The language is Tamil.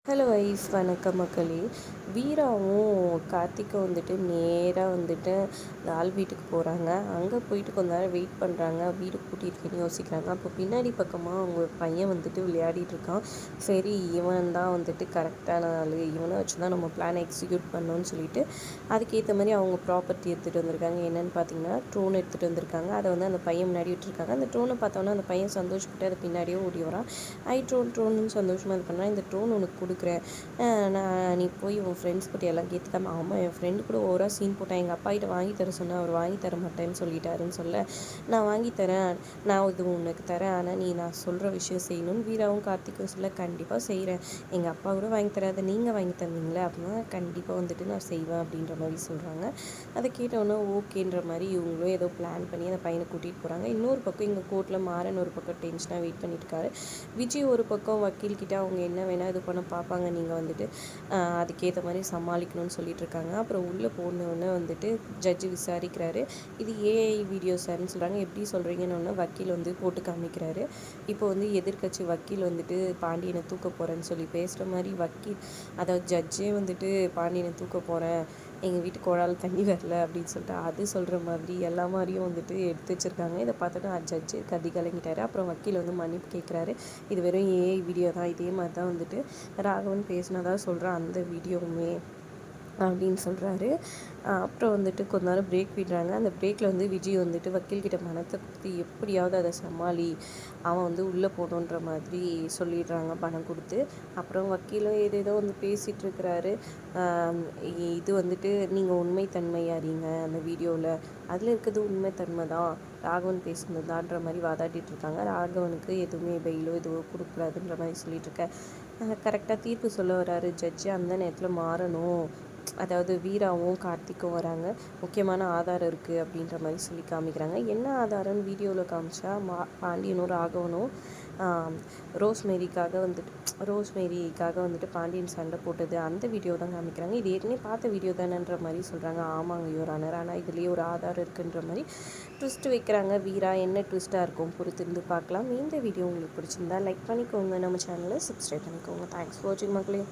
ஹலோ ஐஸ் வணக்கம் மக்களே. வீராவும் கார்த்திக்கும் வந்துட்டு நேராக வந்துட்டு ஆள் வீட்டுக்கு போகிறாங்க. அங்கே போயிட்டு கொஞ்ச நேரம் வெயிட் பண்ணுறாங்க. வீடு கூட்டியிருக்கேன்னு யோசிக்கிறாங்க. அப்போ பின்னாடி பக்கமாக அவங்க பையன் வந்துட்டு விளையாடிட்டு இருக்கான். சரி, இவன் தான் வந்துட்டு கரெக்டான ஆள், இவனை வச்சு தான் நம்ம பிளானை எக்ஸிக்யூட் பண்ணோன்னு சொல்லிட்டு அதுக்கேற்ற மாதிரி அவங்க ப்ராப்பர்ட்டி எடுத்துகிட்டு வந்திருக்காங்க. என்னென்னு பார்த்தீங்கன்னா ட்ரோன் எடுத்துகிட்டு வந்திருக்காங்க. அதை வந்து அந்த பையன் முன்னாடி விட்டுருக்காங்க. அந்த ட்ரோனை பார்த்தோன்னா அந்த பையன் சந்தோஷப்பட்டு அதை பின்னாடியே ஓடி வரான். ட்ரோன்னு சந்தோஷமாக இது பண்ணால், இந்த ட்ரோன் உனக்கு கொடுக்குறேன், நீ போய் உன் ஃப்ரெண்ட்ஸ் பற்றி எல்லாம் கேட்டுக்காம. ஆமாம், என் ஃப்ரெண்டு கூட ஓவராக சீன் போட்டேன், எங்கள் அப்பாகிட்ட வாங்கி தர சொன்னேன், அவர் வாங்கி தர மாட்டேன்னு சொல்லிட்டாருன்னு சொல்ல, நான் வாங்கி தரேன், நான் இது உனக்கு தரேன், ஆனால் நீ நான் சொல்கிற விஷயம் செய்யணும்னு வீராவும் கார்த்திக்கும் சொல்ல, கண்டிப்பாக செய்கிறேன், எங்கள் அப்பா கூட வாங்கி தராத நீங்கள் வாங்கி தந்தீங்களே அப்படின்னா கண்டிப்பாக வந்துட்டு நான் செய்வேன் அப்படின்ற மாதிரி சொல்கிறாங்க. அதை கேட்டவுடனே ஓகேன்ற மாதிரி இவங்களும் ஏதோ பிளான் பண்ணி அந்த பையனை கூட்டிகிட்டு போகிறாங்க. இன்னொரு பக்கம் இங்கே கோர்ட்டில் மாறன் ஒரு பக்கம் டென்ஷனாக வெயிட் பண்ணிட்டு இருக்காரு. விஜய் ஒரு பக்கம் வக்கீல்கிட்ட அவங்க என்ன வேணால் இது பண்ண பார்ப்பாங்க, நீங்கள் வந்துட்டு அதுக்கேற்ற மாதிரி சமாளிக்கணும்னு சொல்லிட்டு இருக்காங்க. அப்புறம் உள்ளே போனோடனே வந்துட்டு ஜட்ஜு விசாரிக்கிறாரு. இது ஏஐ வீடியோ சார்னு சொல்கிறாங்க. எப்படி சொல்கிறீங்கன்னு வக்கீல் வந்து போட்டு காமிக்கிறாரு. இப்போ வந்து எதிர்கட்சி வக்கீல் வந்துட்டு பாண்டியனை தூக்க போகிறேன்னு சொல்லி பேசுகிற மாதிரி வக்கீல், அதாவது ஜட்ஜே வந்துட்டு பாண்டியனை தூக்க போகிறேன், எங்கள் வீட்டு குழால் தண்ணி வரல அப்படின்னு சொல்லிட்டு அது சொல்கிற மாதிரி எல்லா மாதிரியும் வந்துட்டு எடுத்து வச்சுருக்காங்க. இதை பார்த்துட்டு ஜட்ஜு கதி கலங்கிட்டார். அப்புறம் வக்கீல் வந்து மன்னிப்பு கேட்குறாரு. இது வெறும் ஏஐ வீடியோ தான், இதே மாதிரி தான் வந்துட்டு ராகவன் பேசினதா சொல்கிறேன் அந்த வீடியோவுமே அப்படின்னு சொல்கிறாரு. அப்புறம் வந்துட்டு கொஞ்ச நேரம் பிரேக் விடுறாங்க. அந்த பிரேக்கில் வந்து விஜய் வந்துட்டு வக்கீல்கிட்ட பணத்தை கொடுத்து எப்படியாவது அதை சமாளி, அவன் வந்து உள்ளே போகணுன்ற மாதிரி சொல்லிடுறாங்க பணம் கொடுத்து. அப்புறம் வக்கீலும் ஏதேதோ வந்து பேசிகிட்டு இருக்கிறாரு. இது வந்துட்டு நீங்கள் உண்மைத்தன்மை அறிங்க, அந்த வீடியோவில் அதில் இருக்கிறது உண்மைத்தன்மை தான், ராகவன் பேசுனது தான்ற மாதிரி வாதாடிட்டு இருக்காங்க. ராகவனுக்கு எதுவுமே பெயிலோ எதுவோ கொடுக்கூடாதுன்ற மாதிரி சொல்லிட்டு இருக்க கரெக்டாக தீர்ப்பு சொல்ல வராரு ஜட்ஜு. அந்த நேரத்தில் மாறணும், அதாவது வீராவும் கார்த்திக்கும் வராங்க. முக்கியமான ஆதாரம் இருக்குது அப்படின்ற மாதிரி சொல்லி காமிக்கிறாங்க. என்ன ஆதாரம்னு வீடியோவில் காமிச்சா பாண்டியனும் ராகவனும் ரோஸ்மேரிக்காக வந்துட்டு பாண்டியன் சண்டை போட்டது அந்த வீடியோ தான் காமிக்கிறாங்க. இது ஏற்கனவே பார்த்த வீடியோ தானேன்ற மாதிரி சொல்கிறாங்க. ஆமாங்க யுவர் ஆனர், ஆனால் இதுலேயே ஒரு ஆதாரம் இருக்குன்ற மாதிரி ட்விஸ்ட் வைக்கிறாங்க. வீரா என்ன ட்விஸ்ட்டாக இருக்கும் பொறுத்திருந்து பார்க்கலாம். இந்த வீடியோ உங்களுக்கு பிடிச்சிருந்தா லைக் பண்ணிக்கோங்க, நம்ம சேனலை சப்ஸ்கிரைப் பண்ணிக்கோங்க. தேங்க்ஸ் ஃபார் வாட்சிங் மக்களே.